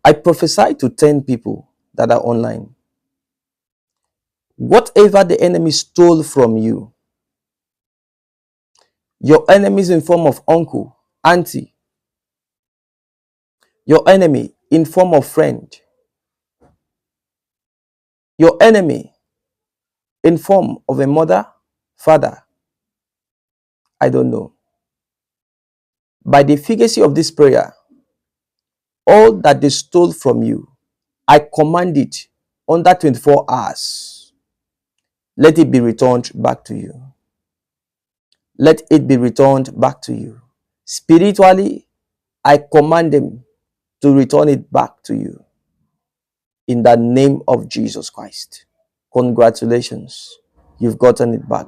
I prophesy to 10 people that are online. Whatever the enemy stole from you, your enemies in form of uncle, auntie, your enemy in form of friend, your enemy in form of a mother, father, I don't know. By the efficacy of this prayer, all that they stole from you, I command it under 24 hours. Let it be returned back to you. Let it be returned back to you. Spiritually, I command them to return it back to you. In the name of Jesus Christ. Congratulations. You've gotten it back.